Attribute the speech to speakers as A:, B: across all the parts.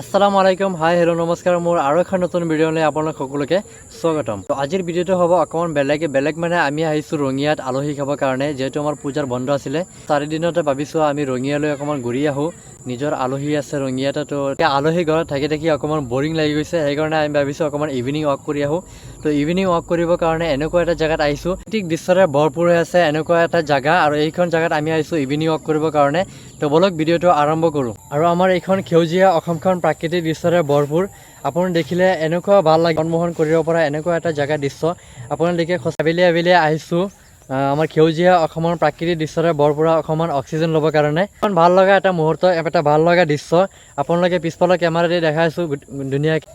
A: আসসালামু আলাইকুম hi hello' নমস্কাৰ মোৰ আৰু এখন নতুন ভিডিঅ'লৈ আপোনালোক সকলোকে স্বাগতম। তো আজিৰ ভিডিঅ'টো হ'ব অকণমান বেলেগ মানে আমি আহিছোঁ ৰঙিয়াত আলহী খাবৰ কাৰণে, যিহেতু আমাৰ পূজাৰ বন্ধ আছিলে 4 দিনতে ভাবিছোঁ আমি ৰঙিয়ালৈ অকণমান ঘূৰি আহোঁ। নিজৰ আলহী আছে ৰঙিয়াতে, তো আলহী ঘৰত থাকি অকণমান বৰিং লাগি গৈছে, সেইকাৰণে আমি ভাবিছোঁ অকণমান ইভিনিং ৱাক কৰি আহোঁ। তো ইভিনিং ৱাক কৰিবৰ কাৰণে এনেকুৱা এটা জেগাত আহিছোঁ, প্ৰাকৃতিক দৃশ্যৰে ভৰপূৰ হৈ আছে এনেকুৱা এটা জেগা, আৰু এইখন জেগাত আমি আহিছোঁ ইভিনিং ৱাক কৰিবৰ কাৰণে। তো বলক ভিডিঅ'টো আৰম্ভ কৰোঁ। আৰু আমাৰ এইখন সেউজীয়া অসমখন প্ৰাকৃতিক দৃশ্যৰে ভৰপূৰ। আপুনি দেখিলে এনেকুৱা ভাল লাগে, মনমোহন কৰিব পৰা এনেকুৱা এটা জেগা দৃশ্য আপুনি দেখি আবেলি আহিছোঁ আমাৰ সেউজীয়া অসমৰ প্ৰাকৃতিক দৃশ্যৰে ভৰপূৰ অকণমান অক্সিজেন ল'বৰ কাৰণে। ইমান ভাল লগা এটা মুহূৰ্ত, এটা ভাল লগা দৃশ্য আপোনালোকে পিছফালৰ কেমেৰা দি দেখাইছোঁ ধুনীয়াকৈ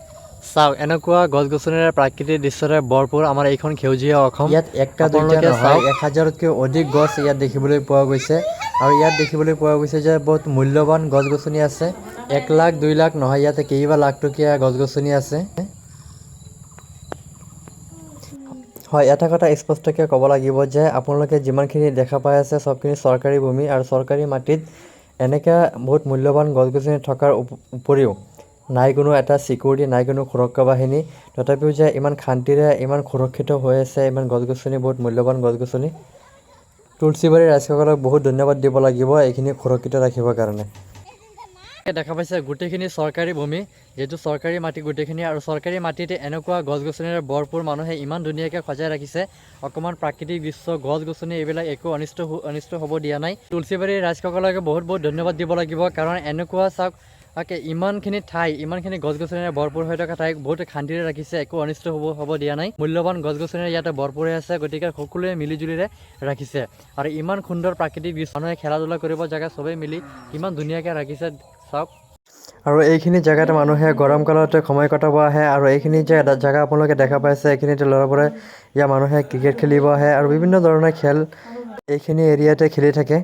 A: চাওক। এনেকুৱা গছ গছনিৰে প্ৰাকৃতিক দৃশ্যৰে ভৰপূৰ আমাৰ এইখন সেউজীয়া অসম। ইয়াত একটা দুটা নহয় 1000তকৈ অধিক গছ ইয়াত দেখিবলৈ পোৱা গৈছে, আৰু ইয়াত দেখিবলৈ পোৱা গৈছে যে বহুত মূল্যৱান গছ গছনি আছে। 1 লাখ 2 লাখ নহয়, ইয়াতে কেইবা লাখ টকীয়া গছ গছনি আছে। হয়, এটা কথা স্পষ্টকৈ ক'ব লাগিব যে আপোনালোকে যিমানখিনি দেখা পাই আছে চবখিনি চৰকাৰী ভূমি, আৰু চৰকাৰী মাটিত এনেকৈ বহুত মূল্যৱান গছ গছনি থকাৰ উপৰিও নাই কোনো এটা ছিকিউৰিটি, নাই কোনো সুৰক্ষা বাহিনী, তথাপিও যে ইমান শান্তিৰে ইমান সুৰক্ষিত হৈ আছে ইমান গছ গছনি, বহুত মূল্যৱান গছ গছনি। তুলসীবাৰী ৰাইজসকলক বহুত ধন্যবাদ দিব লাগিব এইখিনি সুৰক্ষিত ৰাখিবৰ কাৰণে। দেখা পাইছে গোটেইখিনি চৰকাৰী ভূমি, যিহেতু চৰকাৰী মাটি গোটেইখিনি, আৰু চৰকাৰী মাটিতে এনেকুৱা গছ গছনিৰে ভৰপূৰ, মানুহে ইমান ধুনীয়াকৈ সজাই ৰাখিছে। অকণমান প্ৰাকৃতিক দৃশ্য, গছ গছনি এইবিলাক একো অনিষ্ট হ'ব দিয়া নাই। তুলসীবাৰীৰ ৰাইজসকলকে বহুত ধন্যবাদ দিব লাগিব, কাৰণ এনেকুৱা চাওক ইমানখিনি ঠাই, ইমানখিনি গছ গছনিৰে ভৰপূৰ হৈ থকা ঠাইক বহুত শান্তিৰে ৰাখিছে, একো অনিষ্ট হ'ব দিয়া নাই। মূল্যৱান গছ গছনিৰে ইয়াতে ভৰপূৰ হৈ আছে, গতিকে সকলোৱে মিলিজুলিৰে ৰাখিছে। আৰু ইমান সুন্দৰ প্ৰাকৃতিক দৃশ্য, মানুহে খেলা ধূলা কৰিব জেগা চবেই মিলি ইমান ধুনীয়াকৈ ৰাখিছে চাওক। আৰু এইখিনি জেগাত মানুহে গৰম কালতে সময় কটাব আহে, আৰু এইখিনি যে জেগা আপোনালোকে দেখা পাইছে এইখিনিতে ল'ৰাবোৰে ইয়াৰ মানুহে ক্ৰিকেট খেলিব আহে, আৰু বিভিন্ন ধৰণৰ খেল এইখিনি এৰিয়াতে খেলি থাকে।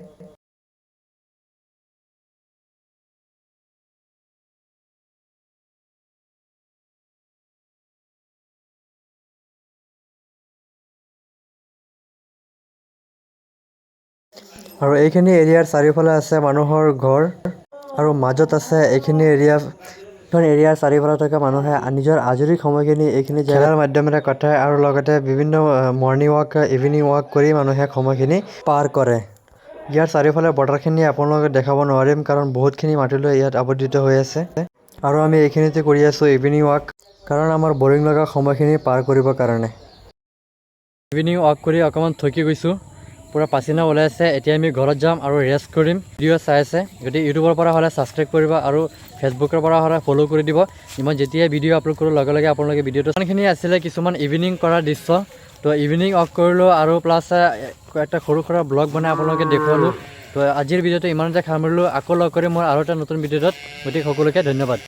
A: আৰু এইখিনি এৰিয়াৰ চাৰিওফালে আছে মানুহৰ ঘৰ, আৰু মাজত আছে এইখিনি এৰিয়াৰ চাৰিওফালে থকা মানুহে নিজৰ আজৰি সময়খিনি এইখিনি খেলাৰ মাধ্যমেৰে কটায়, আৰু লগতে বিভিন্ন মৰ্ণিং ৱাক ইভিনিং ৱাক কৰি মানুহে সময়খিনি পাৰ কৰে। ইয়াৰ চাৰিওফালে বৰ্ডাৰখিনি আপোনালোকে দেখাব নোৱাৰিম, কাৰণ বহুতখিনি মাটিলৈ ইয়াত আবদ্ধিত হৈ আছে, আৰু আমি এইখিনিতে কৰি আছোঁ ইভিনিং ৱাক, কাৰণ আমাৰ বৰিং লগা সময়খিনি পাৰ কৰিবৰ কাৰণে। ইভিনিং ৱাক কৰি অকণমান থকি গৈছোঁ, পূৰা পাচিনা ওলাই আছে। এতিয়া আমি ঘৰত যাম আৰু ৰেষ্ট কৰিম। ভিডিঅ' চাই আছে গতিকে ইউটিউবৰ পৰা হ'লে ছাবস্ক্ৰাইব কৰিব, আৰু ফেচবুকৰ পৰা হ'লে ফ'ল' কৰি দিব। মই যেতিয়াই ভিডিঅ' আপলোড কৰোঁ লগে আপোনালোকে ভিডিঅ'টো ইমানখিনি আছিলে কিছুমান ইভিনিং কৰাৰ দৃশ্য। তো ইভিনিং ৱাক কৰিলোঁ, আৰু প্লাছ এটা সৰু সুৰা ব্লগ বনাই আপোনালোকে দেখুৱালোঁ। তো আজিৰ ভিডিঅ'টো ইমানতে সামৰিলোঁ, আকৌ লগ কৰিম মই আৰু এটা নতুন ভিডিঅ'ত। গতিকে সকলোকে ধন্যবাদ।